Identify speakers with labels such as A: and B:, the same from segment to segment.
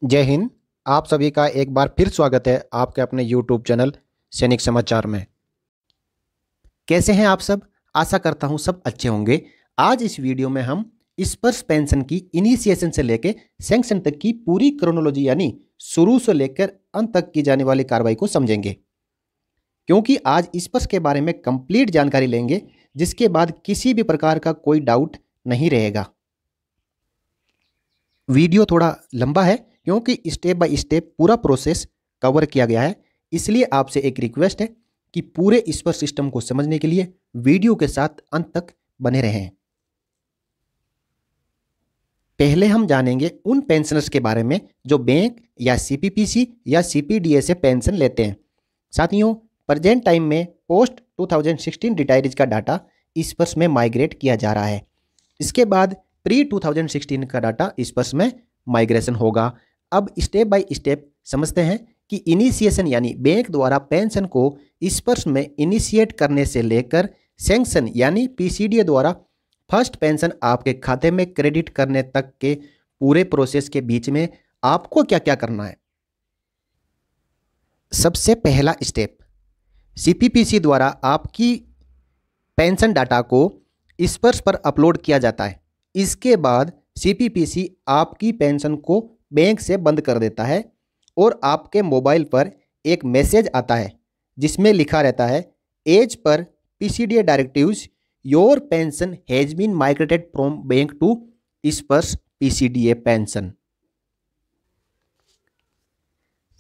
A: जय हिंद। आप सभी का एक बार फिर स्वागत है आपके अपने यूट्यूब चैनल सैनिक समाचार में। कैसे हैं आप सब? आशा करता हूं सब अच्छे होंगे। आज इस वीडियो में हम स्पर्श पेंशन की इनिशिएशन से लेकर सैंक्शन तक की पूरी क्रोनोलॉजी यानी शुरू से लेकर अंत तक की जाने वाली कार्रवाई को समझेंगे, क्योंकि आज स्पर्श के बारे में कंप्लीट जानकारी लेंगे, जिसके बाद किसी भी प्रकार का कोई डाउट नहीं रहेगा। वीडियो थोड़ा लंबा है क्योंकि स्टेप बाय स्टेप पूरा प्रोसेस कवर किया गया है, इसलिए आपसे एक रिक्वेस्ट है कि पूरे स्पर्श सिस्टम को समझने के लिए वीडियो के साथ अंत तक बने रहें। पहले हम जानेंगे उन पेंशनर्स के बारे में जो बैंक या सीपीपीसी या सीपीडीए से पेंशन लेते हैं। साथियों, प्रेजेंट टाइम में पोस्ट 2016 रिटायरीज का डाटा स्पर्श में माइग्रेट किया जा रहा है। इसके बाद प्री 2016 का डाटा स्पर्श में माइग्रेशन होगा। अब स्टेप बाय स्टेप समझते हैं कि इनिशिएशन यानी बैंक द्वारा पेंशन को स्पर्श में इनिशिएट करने से लेकर सैंक्शन यानी पीसीडीए द्वारा फर्स्ट पेंशन आपके खाते में क्रेडिट करने तक के पूरे प्रोसेस के बीच में आपको क्या क्या करना है। सबसे पहला स्टेप, सीपीपीसी द्वारा आपकी पेंशन डाटा को स्पर्श पर अपलोड किया जाता है। इसके बाद सीपीपीसी आपकी पेंशन को बैंक से बंद कर देता है और आपके मोबाइल पर एक मैसेज आता है जिसमें लिखा रहता है, as per PCDA directives your pension has been migrated from bank to Sparsh PCDA pension.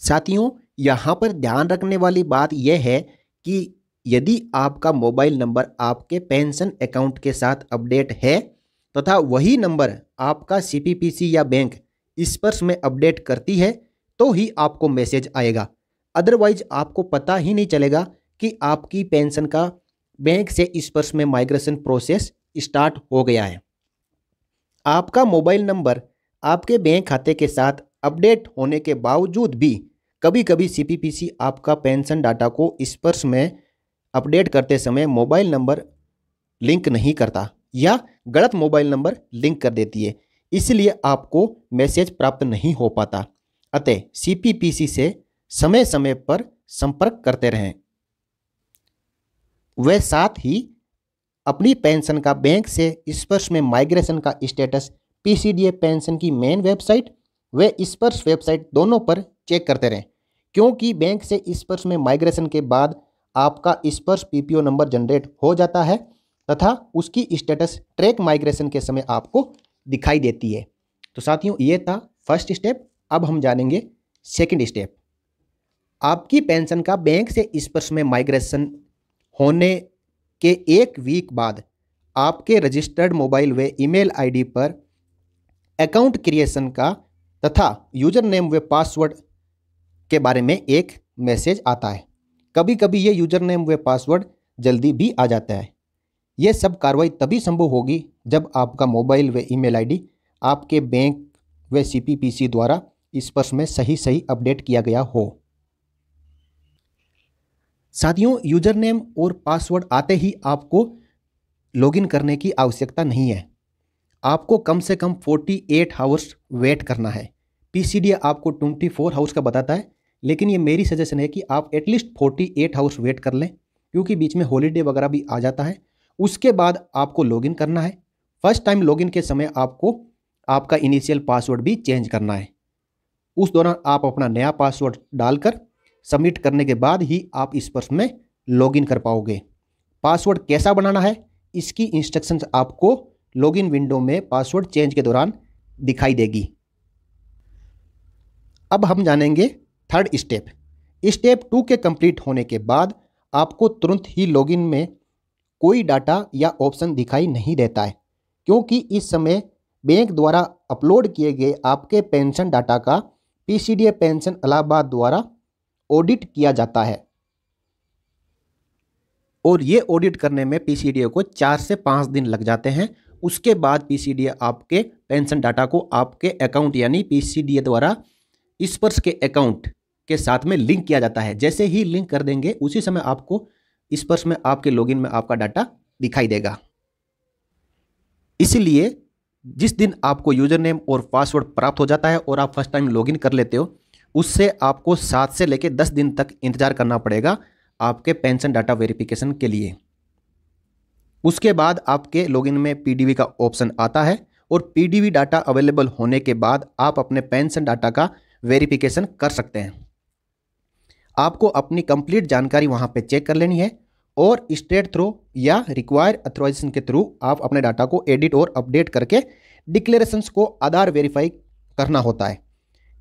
A: साथियों, यहाँ पर ध्यान रखने वाली बात यह है कि यदि आपका मोबाइल नंबर आपके पेंशन अकाउंट के साथ अपडेट है तथा वही नंबर आपका सीपीपीसी या बैंक स्पर्श में अपडेट करती है तो ही आपको मैसेज आएगा। अदरवाइज आपको पता ही नहीं चलेगा कि आपकी पेंशन का बैंक से स्पर्श में माइग्रेशन प्रोसेस स्टार्ट हो गया है। आपका मोबाइल नंबर आपके बैंक खाते के साथ अपडेट होने के बावजूद भी कभी कभी सीपीपीसी आपका पेंशन डाटा को स्पर्श में अपडेट करते समय मोबाइल नंबर लिंक नहीं करता या गलत मोबाइल नंबर लिंक कर देती है, इसलिए आपको मैसेज प्राप्त नहीं हो पाता। अतः सीपीपीसी से समय समय पर संपर्क करते रहें। वे साथ ही अपनी पेंशन का बैंक से स्पर्श में माइग्रेशन का स्टेटस पीसीडीए पेंशन की मेन वेबसाइट व स्पर्श वेबसाइट दोनों पर चेक करते रहें, क्योंकि बैंक से स्पर्श में माइग्रेशन के बाद आपका स्पर्श पीपीओ नंबर जनरेट हो जाता है तथा उसकी स्टेटस ट्रैक माइग्रेशन के समय आपको दिखाई देती है। तो साथियों, ये था फर्स्ट स्टेप। अब हम जानेंगे सेकंड स्टेप। आपकी पेंशन का बैंक से स्पर्श में माइग्रेशन होने के एक वीक बाद आपके रजिस्टर्ड मोबाइल व ईमेल आईडी पर अकाउंट क्रिएशन का तथा यूजर नेम व पासवर्ड के बारे में एक मैसेज आता है। कभी कभी ये यूजर नेम व पासवर्ड जल्दी भी आ जाता है। यह सब कार्रवाई तभी संभव होगी जब आपका मोबाइल व ईमेल आईडी आपके बैंक व सीपीपीसी द्वारा स्पर्श में सही अपडेट किया गया हो। साथियों, यूजर नेम और पासवर्ड आते ही आपको लॉगिन करने की आवश्यकता नहीं है। आपको कम से कम 48 आवर्स वेट करना है। पीसीडीए आपको 24 आवर्स का बताता है, लेकिन ये मेरी सजेशन है कि आप एटलीस्ट 48 आवर्स वेट कर लें, क्योंकि बीच में हॉलीडे वगैरह भी आ जाता है। उसके बाद आपको लॉगिन करना है। फर्स्ट टाइम लॉगिन के समय आपको आपका इनिशियल पासवर्ड भी चेंज करना है। उस दौरान आप अपना नया पासवर्ड डालकर सबमिट करने के बाद ही आप स्पर्श में लॉगिन कर पाओगे। पासवर्ड कैसा बनाना है, इसकी इंस्ट्रक्शंस आपको लॉगिन विंडो में पासवर्ड चेंज के दौरान दिखाई देगी। अब हम जानेंगे थर्ड स्टेप। स्टेप 2 के कंप्लीट होने के बाद आपको तुरंत ही लॉगिन में कोई डाटा या ऑप्शन दिखाई नहीं देता है, क्योंकि इस समय बैंक द्वारा अपलोड किए गए आपके पेंशन डाटा का पीसीडीए पेंशन इलाहाबाद द्वारा ऑडिट किया जाता है और ये ऑडिट करने में पीसीडीए को 4 से 5 दिन लग जाते हैं। उसके बाद पीसीडीए आपके पेंशन डाटा को आपके अकाउंट यानी पीसीडीए द्वारा स्पर्श के अकाउंट के साथ में लिंक किया जाता है। जैसे ही लिंक कर देंगे उसी समय आपको स्पर्श में आपके लॉगिन में आपका डाटा दिखाई देगा। इसलिए जिस दिन आपको यूजर नेम और पासवर्ड प्राप्त हो जाता है और आप फर्स्ट टाइम लॉगिन कर लेते हो, उससे आपको 7 से लेकर 10 दिन तक इंतजार करना पड़ेगा आपके पेंशन डाटा वेरिफिकेशन के लिए। उसके बाद आपके लॉगिन में पीडीवी का ऑप्शन आता है और पीडीवी डाटा अवेलेबल होने के बाद आप अपने पेंशन डाटा का वेरिफिकेशन कर सकते हैं। आपको अपनी कंप्लीट जानकारी वहां पे चेक कर लेनी है और स्टेट थ्रू या रिक्वायर अथोराइजेशन के थ्रू आप अपने डाटा को एडिट और अपडेट करके डिक्लेरेशंस को आधार वेरीफाई करना होता है।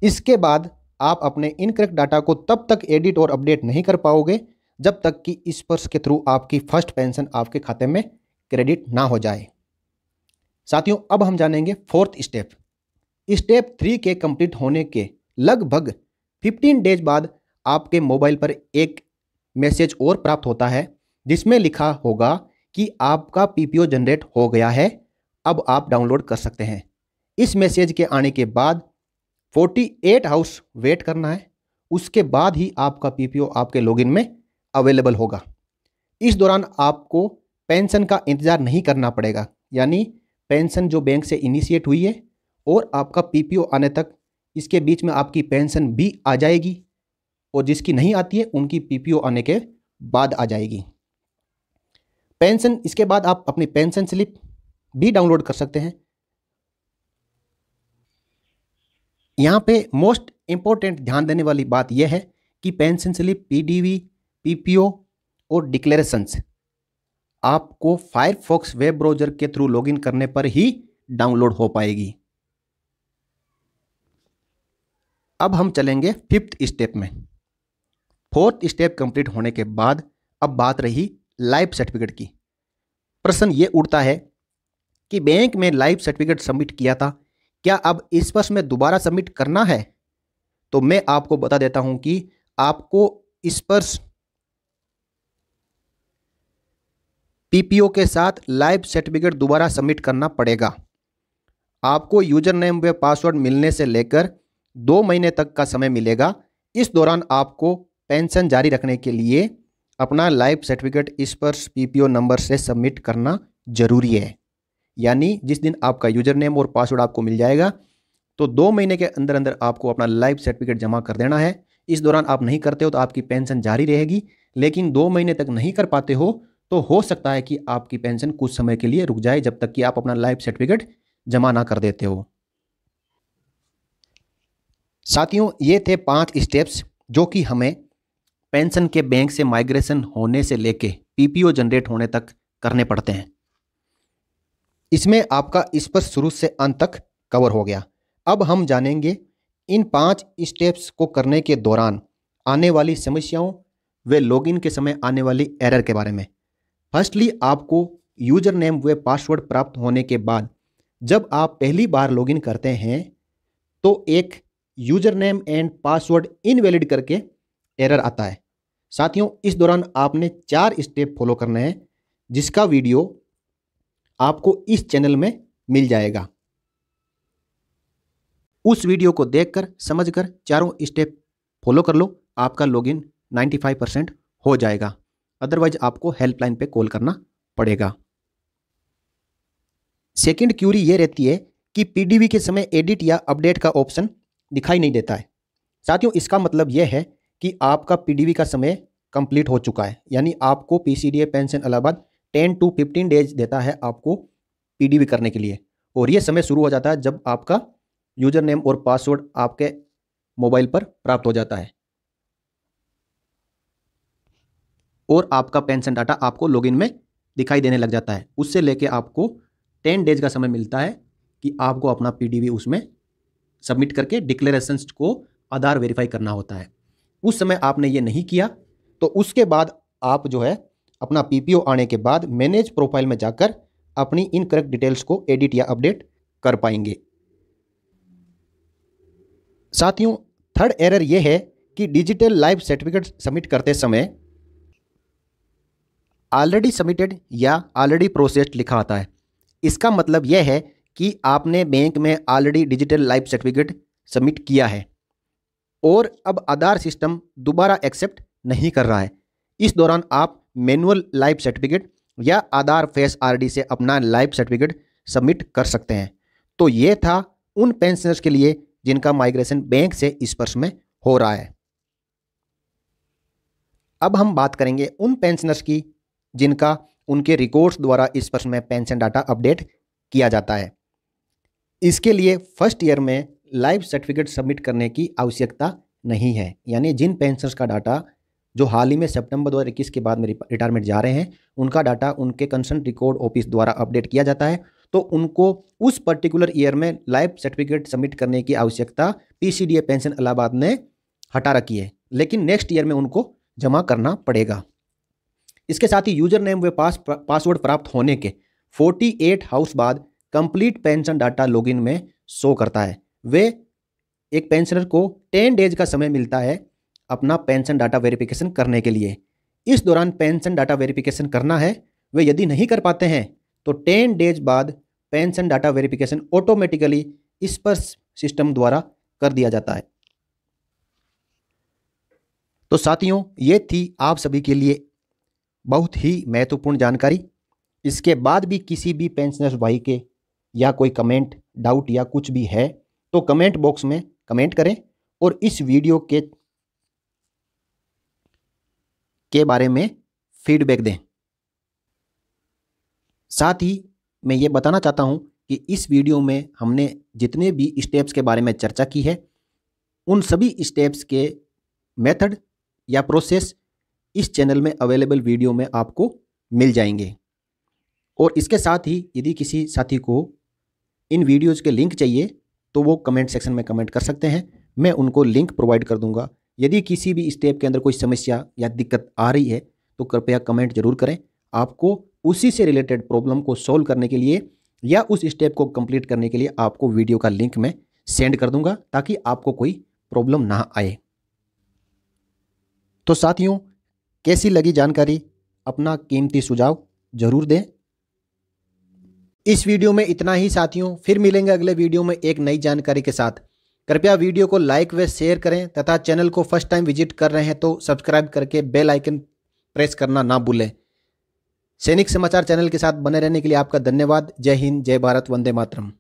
A: इसके बाद आप अपने इनकरेक्ट डाटा को तब तक एडिट और अपडेट नहीं कर पाओगे जब तक कि स्पर्श के थ्रू आपकी फर्स्ट पेंशन आपके खाते में क्रेडिट ना हो जाए। साथियों, अब हम जानेंगे फोर्थ स्टेप। स्टेप 3 के कंप्लीट होने के लगभग 15 डेज बाद आपके मोबाइल पर एक मैसेज और प्राप्त होता है जिसमें लिखा होगा कि आपका पीपीओ जनरेट हो गया है, अब आप डाउनलोड कर सकते हैं। इस मैसेज के आने के बाद 48 आवर्स वेट करना है, उसके बाद ही आपका पीपीओ आपके लॉगिन में अवेलेबल होगा। इस दौरान आपको पेंशन का इंतजार नहीं करना पड़ेगा, यानी पेंशन जो बैंक से इनिशिएट हुई है और आपका पीपीओ आने तक इसके बीच में आपकी पेंशन भी आ जाएगी और जिसकी नहीं आती है उनकी पीपीओ आने के बाद आ जाएगी। पेंशन इसके बाद आप अपनी पेंशन स्लिप भी डाउनलोड कर सकते हैं। यहाँ पे मोस्ट इंपॉर्टेंट ध्यान देने वाली बात यह है कि पेंशन स्लिप, पीडीवी, पीपीओ और डिक्लेरेशंस आपको फायरफॉक्स वेब ब्राउज़र के थ्रू लॉगिन करने पर ही डाउनलोड हो पाएगी। अब हम चलेंगे 5th स्टेप में। 4th स्टेप कंप्लीट होने के बाद अब बात रही लाइफ सर्टिफिकेट की। प्रश्न ये उठता है कि बैंक में लाइफ सर्टिफिकेट सबमिट किया था, क्या अब स्पर्श में दोबारा सबमिट करना है? तो मैं आपको बता देता हूं कि आपको स्पर्श पीपीओ के साथ लाइफ सर्टिफिकेट दोबारा सबमिट करना पड़ेगा। आपको यूजर नेम व पासवर्ड मिलने से लेकर 2 महीने तक का समय मिलेगा। इस दौरान आपको पेंशन जारी रखने के लिए अपना लाइफ सर्टिफिकेट स्पर्श पीपीओ नंबर से सबमिट करना जरूरी है। यानी जिस दिन आपका यूजर नेम और पासवर्ड आपको मिल जाएगा तो 2 महीने के अंदर अंदर आपको अपना लाइफ सर्टिफिकेट जमा कर देना है। इस दौरान आप नहीं करते हो तो आपकी पेंशन जारी रहेगी, लेकिन 2 महीने तक नहीं कर पाते हो तो हो सकता है कि आपकी पेंशन कुछ समय के लिए रुक जाए जब तक कि आप अपना लाइफ सर्टिफिकेट जमा ना कर देते हो। साथियों, ये थे 5 स्टेप्स जो कि हमें पेंशन के बैंक से माइग्रेशन होने से लेके पीपीओ जनरेट होने तक करने पड़ते हैं। इसमें आपका स्पर्श शुरू से अंत तक कवर हो गया। अब हम जानेंगे इन 5 स्टेप्स को करने के दौरान आने वाली समस्याओं व लॉगिन के समय आने वाली एरर के बारे में। फर्स्टली, आपको यूजर नेम व पासवर्ड प्राप्त होने के बाद जब आप पहली बार लॉगिन करते हैं तो एक user name and password invalid करके एरर आता है। साथियों, इस दौरान आपने 4 स्टेप फॉलो करने हैं जिसका वीडियो आपको इस चैनल में मिल जाएगा। उस वीडियो को देखकर समझकर चारों स्टेप फॉलो कर लो, आपका लॉगिन 95% हो जाएगा। अदरवाइज आपको हेल्पलाइन पे कॉल करना पड़ेगा। सेकंड क्यूरी ये रहती है कि पीडीवी के समय एडिट या अपडेट का ऑप्शन दिखाई नहीं देता है। साथियों, इसका मतलब यह है कि आपका पीडीवी का समय कंप्लीट हो चुका है, यानी आपको PCDA pension Allahabad 10 to 15 days देता है आपको पीडीवी करने के लिए, और यह समय शुरू हो जाता है जब आपका यूजर नेम और पासवर्ड आपके मोबाइल पर प्राप्त हो जाता है और आपका पेंशन डाटा आपको लॉगिन में दिखाई देने लग जाता है। उससे लेके आपको 10 डेज का समय मिलता है कि आपको अपना पीडीवी उसमें सबमिट करके डिक्लेरेशंस को आधार वेरीफाई करना होता है। उस समय आपने ये नहीं किया तो उसके बाद आप जो है अपना पीपीओ आने के बाद मैनेज प्रोफाइल में जाकर अपनी इनकरेक्ट डिटेल्स को एडिट या अपडेट कर पाएंगे। साथियों, थर्ड एरर यह है कि डिजिटल लाइफ सर्टिफिकेट सबमिट करते समय ऑलरेडी सबमिटेड या ऑलरेडी प्रोसेस्ड लिखा आता है। इसका मतलब यह है कि आपने बैंक में already digital life certificate submit किया है और अब आधार सिस्टम दोबारा एक्सेप्ट नहीं कर रहा है। इस दौरान आप मैनुअल लाइफ सर्टिफिकेट या आधार फेस आरडी से अपना लाइफ सर्टिफिकेट सबमिट कर सकते हैं। तो ये था उन पेंशनर्स के लिए जिनका माइग्रेशन बैंक से स्पर्श में हो रहा है। अब हम बात करेंगे उन पेंशनर्स की जिनका उनके रिकॉर्ड्स द्वारा स्पर्श में पेंशन डाटा अपडेट किया जाता है। इसके लिए फर्स्ट ईयर में लाइफ सर्टिफिकेट सबमिट करने की आवश्यकता नहीं है, यानी जिन पेंशनर्स का डाटा जो हाल ही में सितंबर 2021 के बाद में रिटायरमेंट जा रहे हैं, उनका डाटा उनके कंसर्न रिकॉर्ड ऑफिस द्वारा अपडेट किया जाता है, तो उनको उस पर्टिकुलर ईयर में लाइफ सर्टिफिकेट सबमिट करने की आवश्यकता पीसीडीए पेंशन इलाहाबाद ने हटा रखी है, लेकिन नेक्स्ट ईयर में उनको जमा करना पड़ेगा। इसके साथ ही यूजर नेम व पासवर्ड प्राप्त होने के 48 हाउस बाद कंप्लीट पेंशन डाटा लॉगिन में शो करता है। वे एक पेंशनर को 10 डेज का समय मिलता है अपना पेंशन डाटा वेरिफिकेशन करने के लिए। इस दौरान पेंशन डाटा वेरिफिकेशन करना है। वे यदि नहीं कर पाते हैं तो 10 डेज बाद पेंशन डाटा वेरिफिकेशन ऑटोमेटिकली स्पर्श सिस्टम द्वारा कर दिया जाता है। तो साथियों, ये थी आप सभी के लिए बहुत ही महत्वपूर्ण जानकारी। इसके बाद भी किसी भी पेंशनर्स भाई के या कोई कमेंट, डाउट या कुछ भी है तो कमेंट बॉक्स में कमेंट करें और इस वीडियो के बारे में फीडबैक दें। साथ ही मैं ये बताना चाहता हूं कि इस वीडियो में हमने जितने भी स्टेप्स के बारे में चर्चा की है, उन सभी स्टेप्स के मेथड या प्रोसेस इस चैनल में अवेलेबल वीडियो में आपको मिल जाएंगे। और इसके साथ ही यदि किसी साथी को इन वीडियोज़ के लिंक चाहिए तो वो कमेंट सेक्शन में कमेंट कर सकते हैं, मैं उनको लिंक प्रोवाइड कर दूंगा। यदि किसी भी स्टेप के अंदर कोई समस्या या दिक्कत आ रही है तो कृपया कमेंट जरूर करें। आपको उसी से रिलेटेड प्रॉब्लम को सॉल्व करने के लिए या उस स्टेप को कंप्लीट करने के लिए आपको वीडियो का लिंक मैं सेंड कर दूंगा ताकि आपको कोई प्रॉब्लम ना आए। तो साथियों, कैसी लगी जानकारी? अपना कीमती सुझाव जरूर दें। इस वीडियो में इतना ही साथियों, फिर मिलेंगे अगले वीडियो में एक नई जानकारी के साथ। कृपया वीडियो को लाइक व शेयर करें तथा चैनल को फर्स्ट टाइम विजिट कर रहे हैं तो सब्सक्राइब करके बेल आइकन प्रेस करना ना भूलें। सैनिक समाचार चैनल के साथ बने रहने के लिए आपका धन्यवाद। जय हिंद, जय भारत, वंदे मातरम।